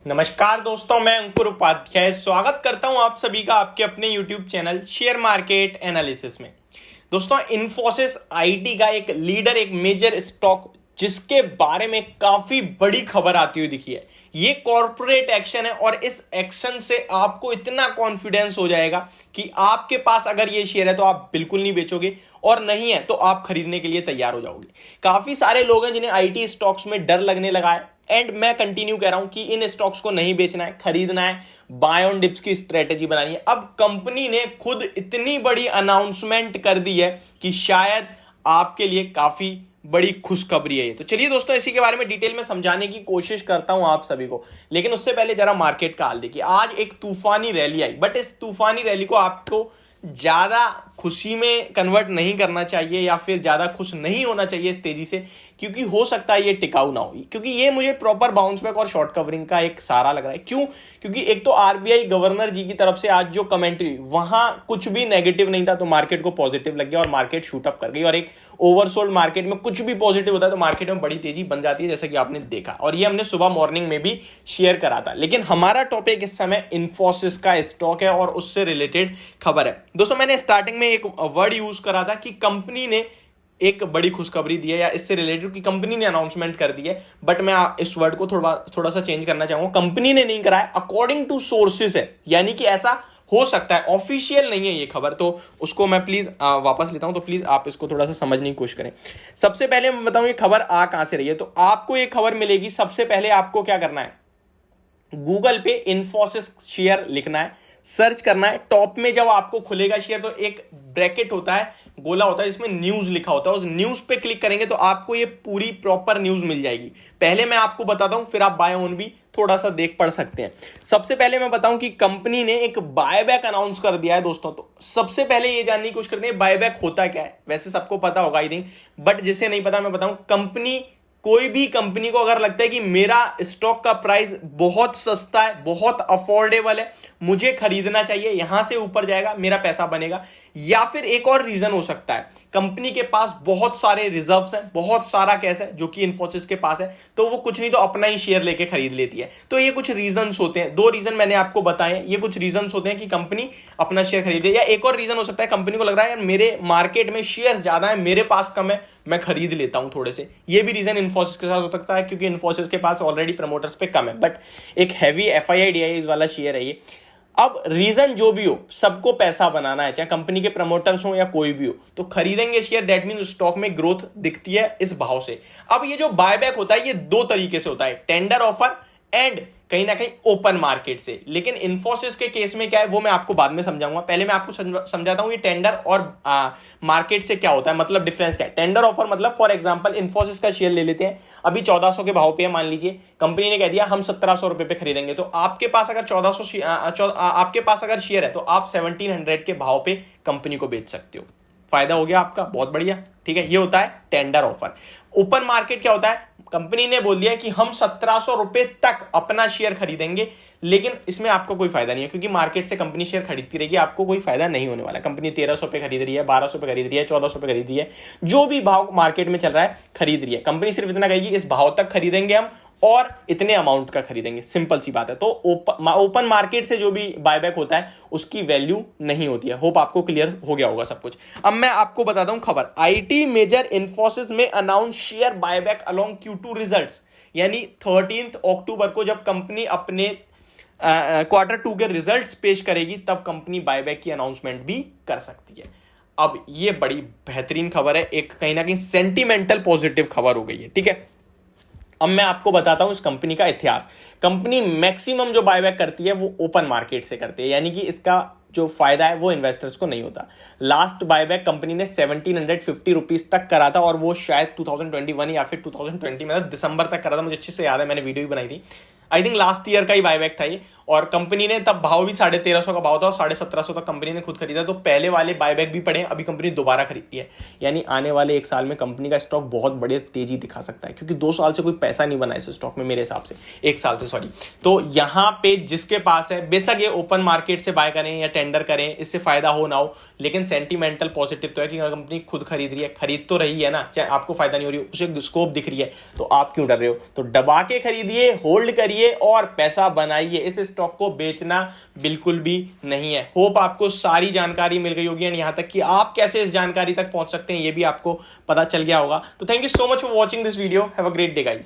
नमस्कार दोस्तों, मैं अंकुर उपाध्याय स्वागत करता हूं आप सभी का आपके अपने YouTube channel share market analysis में। दोस्तों, इन्फोसिस आईटी का एक लीडर, एक मेजर स्टॉक जिसके बारे में काफी बड़ी खबर आती हुई दिखी है। ये कॉर्पोरेट एक्शन है और इस एक्शन से आपको इतना कॉन्फिडेंस हो जाएगा कि आपके पास अगर ये शेयर है तो आप बिल्कुल नहीं बेचोगे और नहीं है तो आप खरीदने के लिए तैयार हो जाओगे। काफी सारे लोग हैं जिन्हें आईटी स्टॉक्स में डर लगने लगा है एंड मैं कंटिन्यू कह रहा हूं कि इन स्टॉक्स को नहीं बेचना है, खरीदना है, बाय ऑन डिप्स की स्ट्रेटेजी बनानी है। अब कंपनी ने खुद इतनी बड़ी अनाउंसमेंट कर दी है कि शायद आपके लिए काफी बड़ी खुशखबरी है ये। तो चलिए दोस्तों, इसी के बारे में डिटेल में समझाने की कोशिश करता हूं आप सभी को, लेकिन उससे पहले जरा मार्केट का हाल देखिए। आज एक तूफानी रैली आई, बट इस तूफानी रैली को आपको ज्यादा खुशी में कन्वर्ट नहीं करना चाहिए या फिर ज्यादा खुश नहीं होना चाहिए इस तेजी से, क्योंकि हो सकता है ये टिकाऊ ना हो। क्योंकि ये मुझे प्रॉपर बाउंस बैक और शॉर्ट कवरिंग का एक सहारा लग रहा है। क्यों? क्योंकि एक तो आरबीआई गवर्नर जी की तरफ से आज जो कमेंट्री, वहां कुछ भी नेगेटिव नहीं था तो मार्केट को पॉजिटिव लग गया और मार्केट शूट अप कर गई। और एक ओवरसोल्ड मार्केट में कुछ भी पॉजिटिव होता है तो मार्केट में बड़ी तेजी बन जाती है, जैसा कि आपने देखा। और ये हमने सुबह मॉर्निंग में भी शेयर करा था। लेकिन हमारा टॉपिक इस समय इन्फोसिस का स्टॉक है और उससे रिलेटेड खबर है। दोस्तों, मैंने स्टार्टिंग में एक वर्ड यूज करा था कि कंपनी ने एक बड़ी खुशखबरी दी है या इससे रिलेटेड कि कंपनी ने अनाउंसमेंट कर दी है, बट मैं इस वर्ड को थोड़ा सा चेंज करना चाहूंगा। कंपनी ने नहीं करा है, अकॉर्डिंग टू सोर्सेस है, यानी कि ऐसा हो सकता है, ऑफिशियल नहीं है ये खबर। तो उसको मैं प्लीज वापस लेता हूं, तो प्लीज आप इसको थोड़ा सा समझने की कोशिश करें। सबसे पहले मैं बताऊं ये खबर आ कहां से रही है। तो आपको ये खबर मिलेगी, सबसे पहले आपको क्या करना है, गूगल पे इन्फोसिस शेयर लिखना है, सर्च करना है। टॉप में जब आपको खुलेगा शेयर तो एक ब्रैकेट होता है, गोला होता है, जिसमें न्यूज लिखा होता है। उस न्यूज पे क्लिक करेंगे तो आपको ये पूरी प्रॉपर न्यूज मिल जाएगी। पहले मैं आपको बताता हूं, फिर आप बाय ऑन भी थोड़ा सा देख पढ़ सकते हैं। सबसे पहले मैं बताऊं कि कंपनी ने एक बायबैक अनाउंस कर दिया है दोस्तों। तो सबसे पहले ये जानने की कोशिश करते हैं बायबैक होता क्या है। वैसे सबको पता होगा आई थिंक, बट जिसे नहीं पता मैं बताऊं। कोई भी कंपनी को अगर लगता है कि मेरा स्टॉक का प्राइस बहुत सस्ता है, बहुत अफोर्डेबल है, मुझे खरीदना चाहिए, यहां से ऊपर जाएगा, मेरा पैसा बनेगा। या फिर एक और रीजन हो सकता है, कंपनी के पास बहुत सारे रिजर्व्स हैं, बहुत सारा कैश है, जो कि इन्फोसिस के पास है, तो वो कुछ नहीं तो अपना ही शेयर लेके खरीद लेती है। तो ये कुछ रीजंस होते हैं, दो रीजन मैंने आपको बताए। ये कुछ रीजंस होते हैं कि कंपनी अपना शेयर खरीदे, या एक और रीजन हो सकता है कंपनी को लग रहा है यार मेरे मार्केट में शेयर ज्यादा है, मेरे पास कम है, मैं खरीद लेता हूं थोड़े से। ये भी रीजन इन्फोसिस के साथ हो सकता है, क्योंकि इन्फोसिस के पास ऑलरेडी प्रमोटर्स पे कम है, बट एक हैवी एफआईआईडीआईज वाला शेयर है ये। अब रीजन जो भी हो, सबको पैसा बनाना है, चाहे कंपनी के प्रमोटर्स हो या कोई भी हो, तो खरीदेंगे शेयर। दैट मीन स्टॉक में ग्रोथ दिखती है इस भाव से। अब ये जो बायबैक होता है ये दो तरीके से होता है, टेंडर ऑफर एंड कहीं ना कहीं ओपन मार्केट से। लेकिन इन्फोसिस के केस में क्या है वो मैं आपको बाद में समझाऊंगा। पहले मैं आपको समझाता हूं ये टेंडर और मार्केट से क्या होता है, मतलब डिफरेंस क्या है। टेंडर ऑफर मतलब फॉर एग्जांपल इन्फोसिस का शेयर ले लेते हैं, अभी 1400 के भाव पे है, मान लीजिए कंपनी ने कह दिया हम 1700 रुपए पे खरीदेंगे। तो आपके पास अगर 1400 आपके पास अगर शेयर है तो आप 1700 के भाव पे कंपनी को बेच सकते हो। फायदा हो गया आपका, बहुत बढ़िया, ठीक है। ये होता है टेंडर ऑफर। ओपन मार्केट क्या होता है, कंपनी ने बोल दिया कि हम 1700 रुपए तक अपना शेयर खरीदेंगे, लेकिन इसमें आपको कोई फायदा नहीं है, क्योंकि मार्केट से कंपनी शेयर खरीदती रहेगी, आपको कोई फायदा नहीं होने वाला। कंपनी 1300 पे खरीद रही है, 1200 पे खरीद रही है, 1400 पे खरीद रही है, जो भी भाव मार्केट में चल रहा है खरीद रही है। कंपनी सिर्फ इतना कहेगी इस भाव तक खरीदेंगे हम और इतने अमाउंट का खरीदेंगे, सिंपल सी बात है। तो ओपन मार्केट से जो भी बायबैक होता है उसकी वैल्यू नहीं होती है। होप आपको क्लियर हो गया होगा सब कुछ। अब मैं आपको बताता हूं खबर, आईटी मेजर इन्फोसिस में announce share buyback along Q2 results, यानी 13 अक्टूबर को जब कंपनी अपने Q2 के रिजल्ट्स पेश करेगी तब कंपनी बायबैक की अनाउंसमेंट भी कर सकती है। अब ये बड़ी बेहतरीन खबर है, एक कहीं ना कहीं सेंटिमेंटल पॉजिटिव खबर हो गई है, ठीक है। अब मैं आपको बताता हूं इस कंपनी का इतिहास। कंपनी मैक्सिमम जो बायबैक करती है वो ओपन मार्केट से करती है, यानी कि इसका जो फायदा है वो इन्वेस्टर्स को नहीं होता। लास्ट बायबैक कंपनी ने 1750 रुपीज तक करा था, और वो शायद 2021 या फिर 2020 में दिसंबर तक करा था, मुझे अच्छे से याद है, मैंने वीडियो भी बनाई थी। आई थिंक लास्ट ईयर का ही बायबैक था ये, और कंपनी ने तब भाव भी 1350 का भाव था और 1750 तक कंपनी ने खुद खरीदा। तो पहले वाले बायबैक भी पड़े, अभी कंपनी दोबारा खरीदी है, यानी आने वाले एक साल में कंपनी का स्टॉक बहुत बड़ी तेजी दिखा सकता है, क्योंकि 2 साल से कोई पैसा नहीं बना इस स्टॉक में मेरे हिसाब से, 1 साल से सॉरी। तो यहाँ पे जिसके पास है, बेशक ये ओपन मार्केट से बाय करें या टेंडर करें, इससे फायदा हो ना हो, लेकिन सेंटिमेंटल पॉजिटिव तो है कि कंपनी खुद खरीद रही है, खरीद तो रही है ना, चाहे आपको फायदा नहीं हो रही है, उसे स्कोप दिख रही है, तो आप क्यों डर रहे हो। तो दबा के खरीदिए, होल्ड करिए, करिए और पैसा बनाइए। इस स्टॉक को बेचना बिल्कुल भी नहीं है। होप आपको सारी जानकारी मिल गई होगी एंड यहां तक कि आप कैसे इस जानकारी तक पहुंच सकते हैं ये भी आपको पता चल गया होगा। तो thank you so much for watching this video. Have a great day guys.